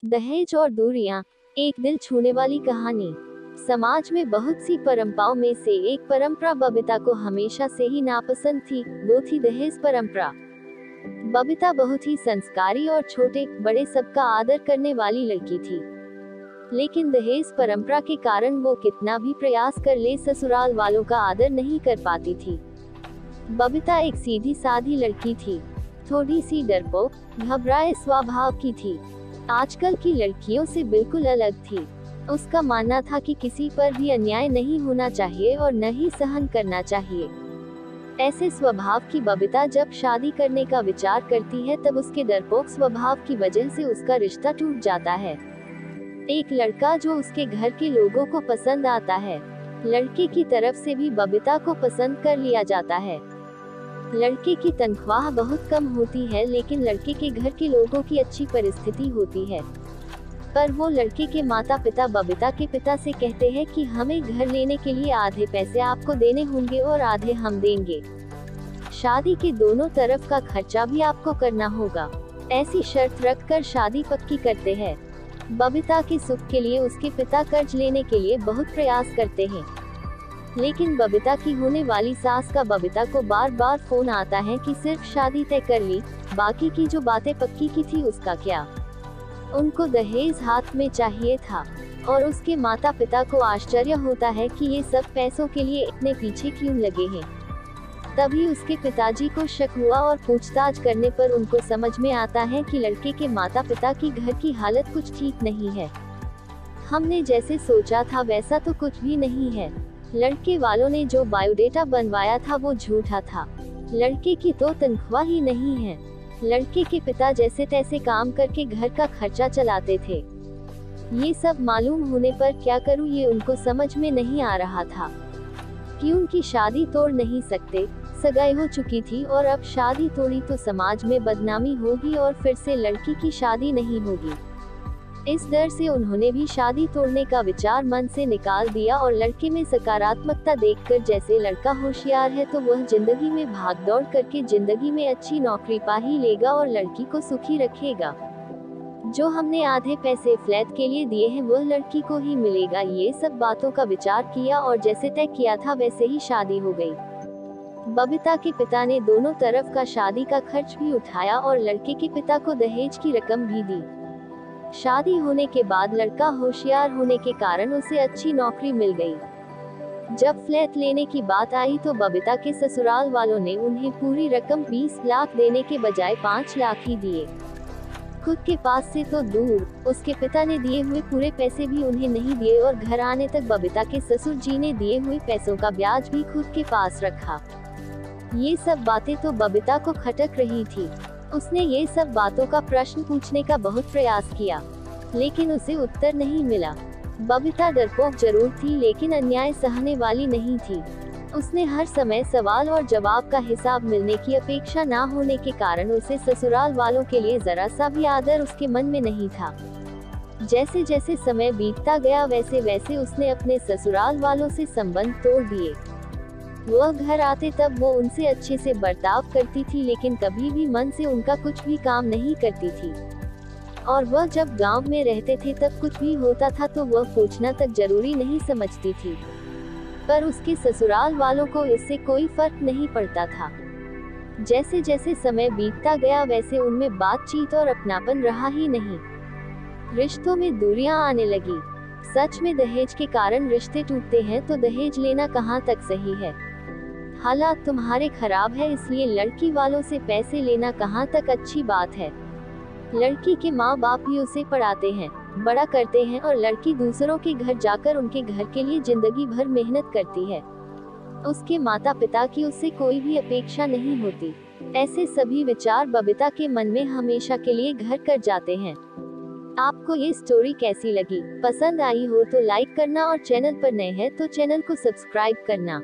दहेज और दूरियां, एक दिल छूने वाली कहानी। समाज में बहुत सी परंपराओं में से एक परंपरा बबीता को हमेशा से ही नापसंद थी, वो थी दहेज परंपरा। बबीता बहुत ही संस्कारी और छोटे बड़े सबका आदर करने वाली लड़की थी, लेकिन दहेज परंपरा के कारण वो कितना भी प्रयास कर ले ससुराल वालों का आदर नहीं कर पाती थी। बबीता एक सीधी सादी लड़की थी, थोड़ी सी डरपोक, घबराए स्वभाव की थी। आजकल की लड़कियों से बिल्कुल अलग थी। उसका मानना था कि किसी पर भी अन्याय नहीं होना चाहिए और न ही सहन करना चाहिए। ऐसे स्वभाव की बबीता जब शादी करने का विचार करती है तब उसके डरपोक स्वभाव की वजह से उसका रिश्ता टूट जाता है। एक लड़का जो उसके घर के लोगों को पसंद आता है, लड़के की तरफ से भी बबीता को पसंद कर लिया जाता है। लड़के की तनख्वाह बहुत कम होती है, लेकिन लड़के के घर के लोगों की अच्छी परिस्थिति होती है। पर वो लड़के के माता पिता बबीता के पिता से कहते हैं कि हमें घर लेने के लिए आधे पैसे आपको देने होंगे और आधे हम देंगे। शादी के दोनों तरफ का खर्चा भी आपको करना होगा। ऐसी शर्त रखकर शादी पक्की करते हैं। बबीता के सुख के लिए उसके पिता कर्ज लेने के लिए बहुत प्रयास करते हैं, लेकिन बबीता की होने वाली सास का बबीता को बार बार फोन आता है कि सिर्फ शादी तय कर ली, बाकी की जो बातें पक्की की थी उसका क्या। उनको दहेज हाथ में चाहिए था और उसके माता पिता को आश्चर्य होता है कि ये सब पैसों के लिए इतने पीछे क्यों लगे हैं। तभी उसके पिताजी को शक हुआ और पूछताछ करने पर उनको समझ में आता है कि लड़के के माता पिता की घर की हालत कुछ ठीक नहीं है। हमने जैसे सोचा था वैसा तो कुछ भी नहीं है। लड़के वालों ने जो बायोडेटा बनवाया था वो झूठा था। लड़के की तो तनख्वाह ही नहीं है। लड़के के पिता जैसे तैसे काम करके घर का खर्चा चलाते थे। ये सब मालूम होने पर क्या करूं ये उनको समझ में नहीं आ रहा था कि उनकी शादी तोड़ नहीं सकते। सगाई हो चुकी थी और अब शादी तोड़ी तो समाज में बदनामी होगी और फिर से लड़की की शादी नहीं होगी। इस डर से उन्होंने भी शादी तोड़ने का विचार मन से निकाल दिया और लड़के में सकारात्मकता देखकर जैसे लड़का होशियार है तो वह जिंदगी में भागदौड़ करके जिंदगी में अच्छी नौकरी पा ही लेगा और लड़की को सुखी रखेगा। जो हमने आधे पैसे फ्लैट के लिए दिए हैं वह लड़की को ही मिलेगा। ये सब बातों का विचार किया और जैसे तय किया था वैसे ही शादी हो गई। बबीता के पिता ने दोनों तरफ का शादी का खर्च भी उठाया और लड़के के पिता को दहेज की रकम भी दी। शादी होने के बाद लड़का होशियार होने के कारण उसे अच्छी नौकरी मिल गई। जब फ्लैट लेने की बात आई तो बबीता के ससुराल वालों ने उन्हें पूरी रकम 20 लाख देने के बजाय 5 लाख ही दिए। खुद के पास से तो दूर, उसके पिता ने दिए हुए पूरे पैसे भी उन्हें नहीं दिए और घर आने तक बबीता के ससुर जी ने दिए हुए पैसों का ब्याज भी खुद के पास रखा। ये सब बातें तो बबीता को खटक रही थी। उसने ये सब बातों का प्रश्न पूछने का बहुत प्रयास किया, लेकिन उसे उत्तर नहीं मिला। बबीता डरपोक जरूर थी, लेकिन अन्याय सहने वाली नहीं थी। उसने हर समय सवाल और जवाब का हिसाब मिलने की अपेक्षा ना होने के कारण उसे ससुराल वालों के लिए जरा सा भी आदर उसके मन में नहीं था। जैसे जैसे समय बीतता गया वैसे वैसे उसने अपने ससुराल वालों से संबंध तोड़ दिए। वह घर आते तब वो उनसे अच्छे से बर्ताव करती थी, लेकिन कभी भी मन से उनका कुछ भी काम नहीं करती थी। और वह जब गांव में रहते थे तब कुछ भी होता था तो वह पूछना तक जरूरी नहीं समझती थी। पर उसके ससुराल वालों को इससे कोई फर्क नहीं पड़ता था। जैसे जैसे समय बीतता गया वैसे उनमें बातचीत और अपनापन रहा ही नहीं। रिश्तों में दूरियां आने लगी। सच में दहेज के कारण रिश्ते टूटते हैं तो दहेज लेना कहाँ तक सही है। हालात तुम्हारे खराब है इसलिए लड़की वालों से पैसे लेना कहाँ तक अच्छी बात है। लड़की के माँ बाप ही उसे पढ़ाते हैं, बड़ा करते हैं और लड़की दूसरों के घर जाकर उनके घर के लिए जिंदगी भर मेहनत करती है। उसके माता पिता की उससे कोई भी अपेक्षा नहीं होती। ऐसे सभी विचार बबीता के मन में हमेशा के लिए घर कर जाते हैं। आपको ये स्टोरी कैसी लगी? पसंद आई हो तो लाइक करना और चैनल पर नए हैं तो चैनल को सब्सक्राइब करना।